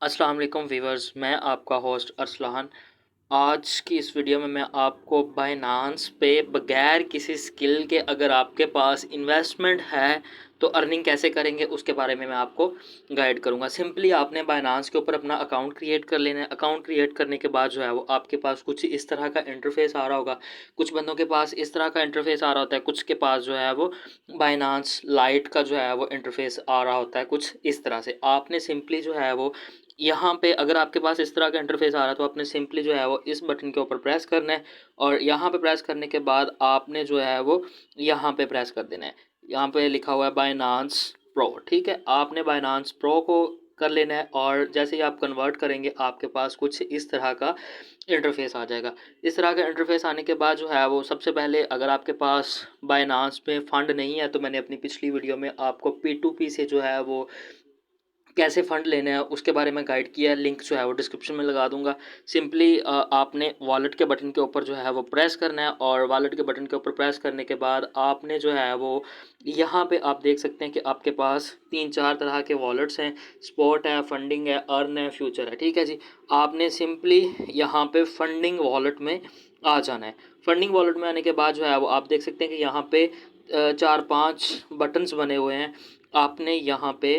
अस्सलाम वालेकुम वीवर्स, मैं आपका होस्ट अरसलान। आज की इस वीडियो में मैं आपको बाइनांस पे बगैर किसी स्किल के अगर आपके पास इन्वेस्टमेंट है तो अर्निंग कैसे करेंगे उसके बारे में मैं आपको गाइड करूंगा। सिंपली आपने बाइनांस के ऊपर अपना अकाउंट क्रिएट कर लेना है। अकाउंट क्रिएट करने के बाद जो है वो आपके पास कुछ इस तरह का इंटरफेस आ रहा होगा। कुछ बंदों के पास इस तरह का इंटरफेस आ रहा होता है, कुछ के पास जो है वो बाइनांस लाइट का जो है वो इंटरफेस आ रहा होता है कुछ इस तरह से। आपने सिंपली जो है वो यहाँ पे अगर आपके पास इस तरह का इंटरफेस आ रहा है तो आपने सिंपली जो है वो इस बटन के ऊपर प्रेस करना है और यहाँ पे प्रेस करने के बाद आपने जो है वो यहाँ पे प्रेस कर देना है। यहाँ पे लिखा हुआ है बाइनांस प्रो, ठीक है। आपने बाइनांस प्रो को कर लेना है और जैसे ही आप कन्वर्ट करेंगे आपके पास कुछ इस तरह का इंटरफेस आ जाएगा। इस तरह का इंटरफेस आने के बाद जो है वो सबसे पहले अगर आपके पास बाइनांस में फ़ंड नहीं है तो मैंने अपनी पिछली वीडियो में आपको P2P से जो है वो कैसे फ़ंड लेने हैं उसके बारे में गाइड किया है। लिंक जो है वो डिस्क्रिप्शन में लगा दूंगा। सिंपली आपने वॉलेट के बटन के ऊपर जो है वो प्रेस करना है और वॉलेट के बटन के ऊपर प्रेस करने के बाद आपने जो है वो यहाँ पे आप देख सकते हैं कि आपके पास 3-4 तरह के वॉलेट्स हैं। स्पॉट है, फंडिंग है, अर्न है, फ्यूचर है, ठीक है जी। आपने सिंपली यहाँ पे फंडिंग वॉलेट में आ जाना है। फंडिंग वॉलेट में आने के बाद जो है वो आप देख सकते हैं कि यहाँ पे 4-5 बटन्स बने हुए हैं। आपने यहाँ पे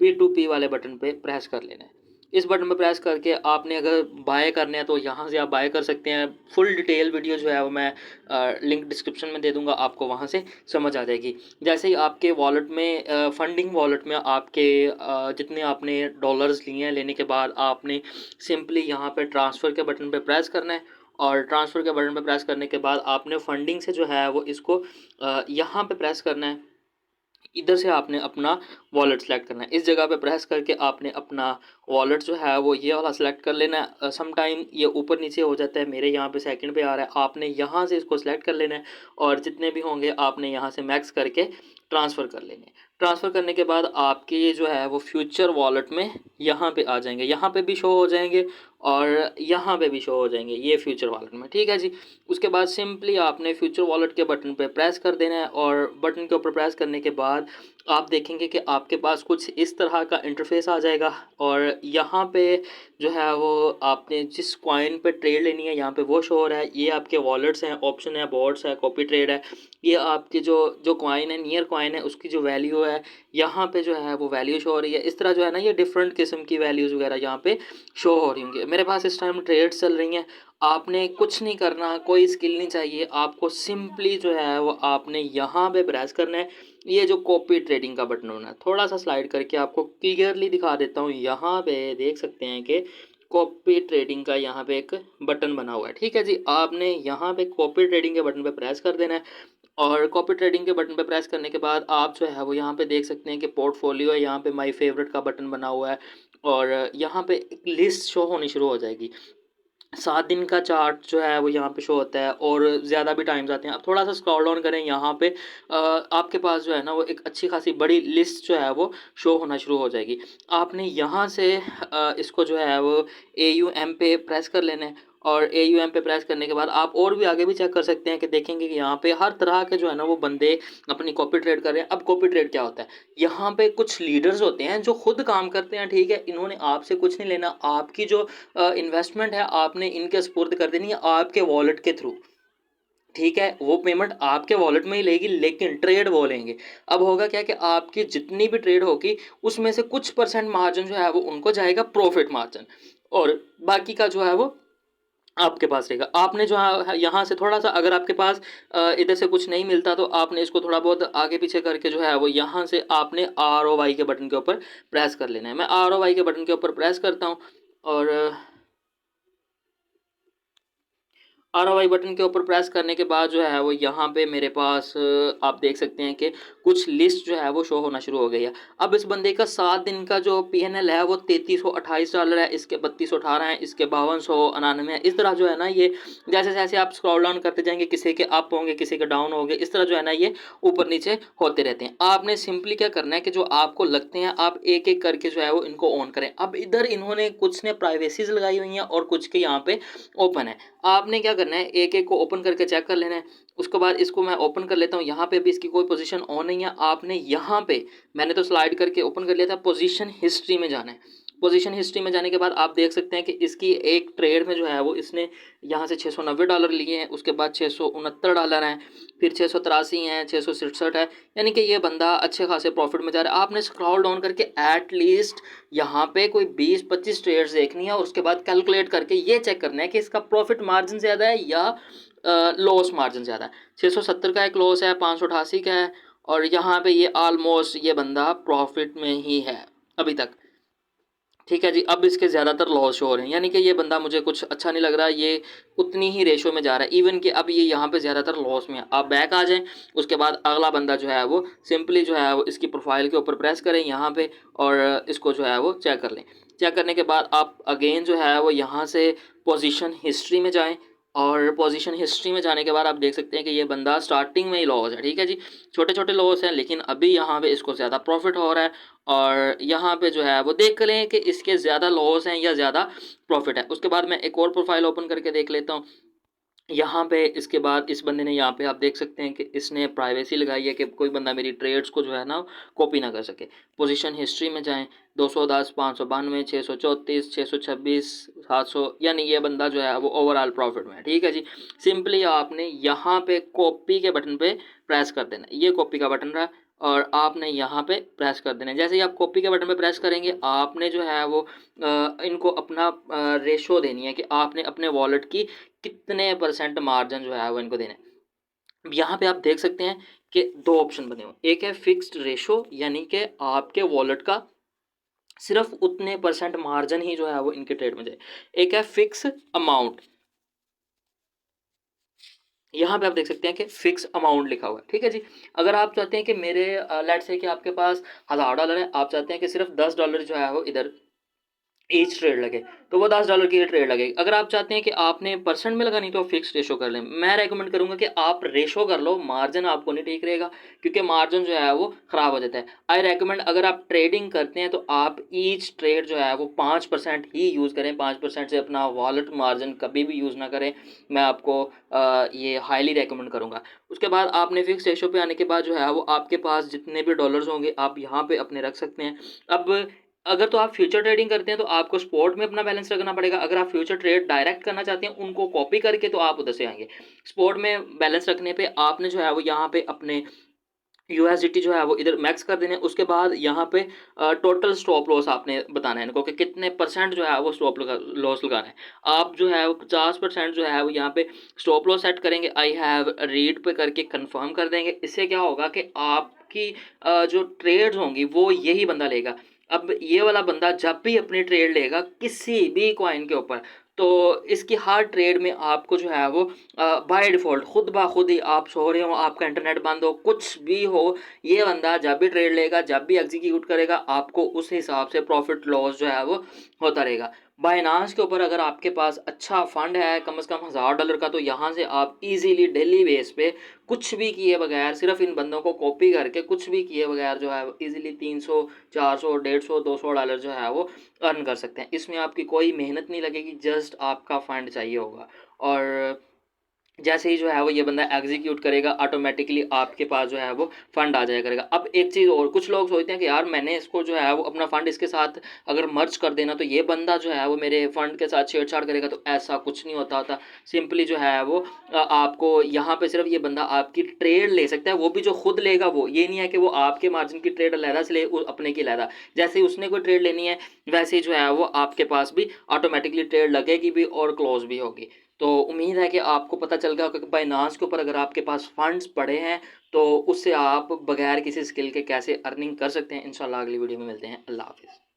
P2P वाले बटन पे प्रेस कर लेना है। इस बटन पे प्रेस करके आपने अगर बाय करने हैं तो यहाँ से आप बाय कर सकते हैं। फुल डिटेल वीडियो जो है वो मैं लिंक डिस्क्रिप्शन में दे दूंगा, आपको वहाँ से समझ आ जाएगी। जैसे ही आपके वॉलेट में फंडिंग वॉलेट में आपके जितने आपने डॉलर्स लिए हैं, लेने के बाद आपने सिंपली यहाँ पे ट्रांसफ़र के बटन पे प्रेस करना है और ट्रांसफ़र के बटन पे प्रेस करने के बाद आपने फंडिंग से जो है वो इसको यहाँ पे प्रेस करना है। इधर से आपने अपना वॉलेट सेलेक्ट करना है। इस जगह पे प्रेस करके आपने अपना वॉलेट जो है वो ये वाला सेलेक्ट कर लेना है। सम टाइम ये ऊपर नीचे हो जाता है, मेरे यहाँ पे सेकंड पे आ रहा है। आपने यहाँ से इसको सेलेक्ट कर लेना है और जितने भी होंगे आपने यहाँ से मैक्स करके ट्रांसफ़र कर लेने हैं। ट्रांसफ़र करने के बाद आपके ये जो है वो फ्यूचर वॉलेट में यहाँ पे आ जाएंगे। यहाँ पे भी शो हो जाएंगे और यहाँ पे भी शो हो जाएंगे ये फ्यूचर वॉलेट में, ठीक है जी। उसके बाद सिंपली आपने फ्यूचर वॉलेट के बटन पे प्रेस कर देना है और बटन के ऊपर प्रेस करने के बाद आप देखेंगे कि आपके पास कुछ इस तरह का इंटरफेस आ जाएगा और यहाँ पे जो है वो आपने जिस कॉइन पे ट्रेड लेनी है यहाँ पे वो शो हो रहा है। ये आपके वॉलेट्स हैं, ऑप्शन है, बॉट्स है, कॉपी ट्रेड है। ये आपके जो जो कॉइन है, नियर कॉइन है, उसकी जो वैल्यू है यहाँ पे जो है वो वैल्यू शो हो रही है। इस तरह जो है ना ये डिफरेंट किस्म की वैल्यूज़ वगैरह यहाँ पे शो हो रही होंगी। मेरे पास इस टाइम ट्रेड्स चल रही हैं। आपने कुछ नहीं करना, कोई स्किल नहीं चाहिए आपको। सिंपली जो है वो आपने यहाँ पे प्रेस करना है। ये जो कॉपी ट्रेडिंग का बटन होना है, थोड़ा सा स्लाइड करके आपको क्लियरली दिखा देता हूँ। यहाँ पे देख सकते हैं कि कॉपी ट्रेडिंग का यहाँ पे एक बटन बना हुआ है, ठीक है जी। आपने यहाँ पे कॉपी ट्रेडिंग के बटन पे प्रेस कर देना है और कॉपी ट्रेडिंग के बटन पे प्रेस करने के बाद आप जो है वो यहाँ पे देख सकते हैं कि पोर्टफोलियो है। यहाँ पे माय फेवरेट का बटन बना हुआ है और यहाँ पे एक लिस्ट शो होनी शुरू हो जाएगी। 7 दिन का चार्ट जो है वो यहाँ पे शो होता है और ज़्यादा भी टाइम्स आते हैं। आप थोड़ा सा स्क्रॉल डाउन करें, यहाँ पे आपके पास जो है ना वो एक अच्छी खासी बड़ी लिस्ट जो है वो शो होना शुरू हो जाएगी। आपने यहाँ से इसको जो है वो AUM पे प्रेस कर लेना है और AUM पे प्रेस करने के बाद आप और भी आगे भी चेक कर सकते हैं कि देखेंगे कि यहाँ पे हर तरह के जो है ना वो बंदे अपनी कॉपी ट्रेड कर रहे हैं। अब कॉपी ट्रेड क्या होता है, यहाँ पे कुछ लीडर्स होते हैं जो खुद काम करते हैं, ठीक है। इन्होंने आपसे कुछ नहीं लेना। आपकी जो इन्वेस्टमेंट है आपने इनके स्पुर्द कर देनी है आपके वॉलेट के थ्रू, ठीक है। वो पेमेंट आपके वॉलेट में ही लेगी लेकिन ट्रेड वो लेंगे। अब होगा क्या कि आपकी जितनी भी ट्रेड होगी उसमें से कुछ परसेंट मार्जिन जो है वो उनको जाएगा प्रॉफिट मार्जिन और बाकी का जो है वो आपके पास रहेगा। आपने जो है यहाँ से थोड़ा सा अगर आपके पास इधर से कुछ नहीं मिलता तो आपने इसको थोड़ा बहुत आगे पीछे करके जो है वो यहाँ से आपने ROI के बटन के ऊपर प्रेस कर लेना है। मैं ROI के बटन के ऊपर प्रेस करता हूँ और ROI बटन के ऊपर प्रेस करने के बाद जो है वो यहाँ पे मेरे पास आप देख सकते हैं कि कुछ लिस्ट जो है वो शो होना शुरू हो गई है। अब इस बंदे का 7 दिन का जो PNL है वो $3328 है, इसके 3218 है, इसके 5299 है। इस तरह जो है ना ये जैसे जैसे आप स्क्रॉल डाउन करते जाएंगे किसी के अप होंगे किसी के डाउन होंगे, इस तरह जो है ना ये ऊपर नीचे होते रहते हैं। आपने सिंपली क्या करना है कि जो आपको लगते हैं आप एक एक करके जो है वो इनको ऑन करें। अब इधर इन्होंने कुछ ने प्राइवेसीज लगाई हुई हैं और कुछ के यहाँ पे ओपन है। आपने क्या करना है एक एक को ओपन करके चेक कर लेना है। उसके बाद इसको मैं ओपन कर लेता हूँ। यहाँ पे भी इसकी कोई पोजीशन ऑन नहीं है। आपने यहाँ पे मैंने तो स्लाइड करके ओपन कर लिया था, पोजीशन हिस्ट्री में जाना है। पोजीशन हिस्ट्री में जाने के बाद आप देख सकते हैं कि इसकी एक ट्रेड में जो है वो इसने यहाँ से $690 लिए हैं, उसके बाद $669 हैं, फिर 683 हैं, 667 है, यानी कि ये बंदा अच्छे खासे प्रॉफिट में जा रहा है। आपने स्क्रॉल डाउन करके एट लीस्ट यहाँ पे कोई 20-25 ट्रेड्स देखनी है और उसके बाद कैलकुलेट करके ये चेक करना है कि इसका प्रॉफिट मार्जिन ज़्यादा है या लॉस मार्जिन ज़्यादा है। 670 का एक लॉस है, 588 का है, और यहाँ पे ये ऑलमोस्ट ये बंदा प्रॉफिट में ही है अभी तक। ठीक है जी, अब इसके ज़्यादातर लॉस हो रहे हैं, यानी कि ये बंदा मुझे कुछ अच्छा नहीं लग रहा, ये उतनी ही रेशो में जा रहा है, इवन कि अब ये यहाँ पे ज़्यादातर लॉस में है। आप बैक आ जाएं, उसके बाद अगला बंदा जो है वो सिंपली जो है वो इसकी प्रोफाइल के ऊपर प्रेस करें यहाँ पे और इसको जो है वो चेक कर लें। चेक करने के बाद आप अगेन जो है वो यहाँ से पोजीशन हिस्ट्री में जाएं और पोजीशन हिस्ट्री में जाने के बाद आप देख सकते हैं कि ये बंदा स्टार्टिंग में ही लॉस है। ठीक है जी, छोटे छोटे लॉस हैं, लेकिन अभी यहाँ पे इसको ज़्यादा प्रॉफिट हो रहा है और यहाँ पे जो है वो देख लें कि इसके ज़्यादा लॉस हैं या ज़्यादा प्रॉफिट है। उसके बाद मैं एक और प्रोफाइल ओपन करके देख लेता हूँ। यहाँ पे इसके बाद इस बंदे ने यहाँ पे आप देख सकते हैं कि इसने प्राइवेसी लगाई है कि कोई बंदा मेरी ट्रेड्स को जो है ना कॉपी ना कर सके। पोजीशन हिस्ट्री में जाएं, 210, 592, 634, 626, 700, यानी ये बंदा जो है वो ओवरऑल प्रॉफिट में है। ठीक है जी, सिंपली आपने यहाँ पे कॉपी के बटन पे प्रेस कर देना, ये कॉपी का बटन रहा और आपने यहाँ पे प्रेस कर देना है। जैसे ही आप कॉपी के बटन पे प्रेस करेंगे आपने जो है वो इनको अपना रेशो देनी है कि आपने अपने वॉलेट की कितने परसेंट मार्जिन जो है वो इनको देना है। यहाँ पे आप देख सकते हैं कि दो ऑप्शन बने हुए, एक है फिक्स्ड रेशो, यानी कि आपके वॉलेट का सिर्फ उतने परसेंट मार्जिन ही जो है वो इनके ट्रेड में जाए, एक है फिक्स अमाउंट। यहाँ पे आप देख सकते हैं कि फिक्स अमाउंट लिखा हुआ है। ठीक है जी, अगर आप चाहते हैं कि मेरे लेट्स से कि आपके पास $1000 है, आप चाहते हैं कि सिर्फ $10 जो है वो इधर ईच ट्रेड लगे, तो वो $10 की ट्रेड लगेगी। अगर आप चाहते हैं कि आपने परसेंट में लगानी तो फिक्स रेशो कर लें। मैं रेकमेंड करूंगा कि आप रेशो कर लो, मार्जिन आपको नहीं ठीक रहेगा क्योंकि मार्जिन जो है वो ख़राब हो जाता है। आई रेकमेंड अगर आप ट्रेडिंग करते हैं तो आप ईच ट्रेड जो है वो 5% ही यूज़ करें, 5% से अपना वॉलेट मार्जिन कभी भी यूज़ ना करें। मैं आपको ये हाईली रेकमेंड करूँगा। उसके बाद आपने फिक्स रेशो पे आने के बाद जो है वो आपके पास जितने भी डॉलर्स होंगे आप यहाँ पे अपने रख सकते हैं। अब अगर तो आप फ्यूचर ट्रेडिंग करते हैं तो आपको स्पॉट में अपना बैलेंस रखना पड़ेगा। अगर आप फ्यूचर ट्रेड डायरेक्ट करना चाहते हैं उनको कॉपी करके तो आप उधर से आएंगे। स्पॉट में बैलेंस रखने पे आपने जो है वो यहाँ पे अपने यूएसडीटी जो है वो इधर मैक्स कर देने। उसके बाद यहाँ पे टोटल स्टॉप लॉस आपने बताना है इनको कि कितने परसेंट जो है वो स्टॉप लॉस लगाना है। आप जो है वो 50% जो है वो यहाँ पे स्टॉप लॉस सेट करेंगे, आई हैव रीड पे करके कंफर्म कर देंगे। इससे क्या होगा कि आपकी जो ट्रेड्स होंगी वो यही बंदा लेगा। अब ये वाला बंदा जब भी अपनी ट्रेड लेगा किसी भी कॉइन के ऊपर, तो इसकी हर ट्रेड में आपको जो है वो बाय डिफ़ॉल्ट खुद ब खुद ही आप सो रहे हो, आपका इंटरनेट बंद हो, कुछ भी हो, ये बंदा जब भी ट्रेड लेगा, जब भी एग्जीक्यूट करेगा, आपको उस हिसाब से प्रॉफिट लॉस जो है वो होता रहेगा। बाइनांस के ऊपर अगर आपके पास अच्छा फंड है कम से कम $1000 का, तो यहाँ से आप इजीली डेली बेस पे कुछ भी किए बगैर, सिर्फ इन बंदों को कॉपी करके कुछ भी किए बगैर जो है इजीली 300, 400, 150, $200 जो है वो अर्न कर सकते हैं। इसमें आपकी कोई मेहनत नहीं लगेगी, जस्ट आपका फंड चाहिए होगा और जैसे ही जो है वो ये बंदा एग्जीक्यूट करेगा ऑटोमेटिकली आपके पास जो है वो फंड आ जाया करेगा। अब एक चीज़ और, कुछ लोग सोचते हैं कि यार मैंने इसको जो है वो अपना फंड इसके साथ अगर मर्ज कर देना तो ये बंदा जो है वो मेरे फंड के साथ छेड़छाड़ करेगा, तो ऐसा कुछ नहीं होता। सिंपली जो है वो आपको यहाँ पे सिर्फ ये बंदा आपकी ट्रेड ले सकता है, वो भी जो खुद लेगा वो, ये नहीं है कि वो आपके मार्जिन की ट्रेड अलहदा से ले अपने की अलहदा। जैसे ही उसने कोई ट्रेड लेनी है वैसे ही जो है वो आपके पास भी ऑटोमेटिकली ट्रेड लगेगी भी और क्लोज भी होगी। तो उम्मीद है कि आपको पता चल गया कि बाइनांस के ऊपर अगर आपके पास फंड्स पड़े हैं तो उससे आप बगैर किसी स्किल के कैसे अर्निंग कर सकते हैं। इंशाल्लाह अगली वीडियो में मिलते हैं। अल्लाह हाफ़िज़।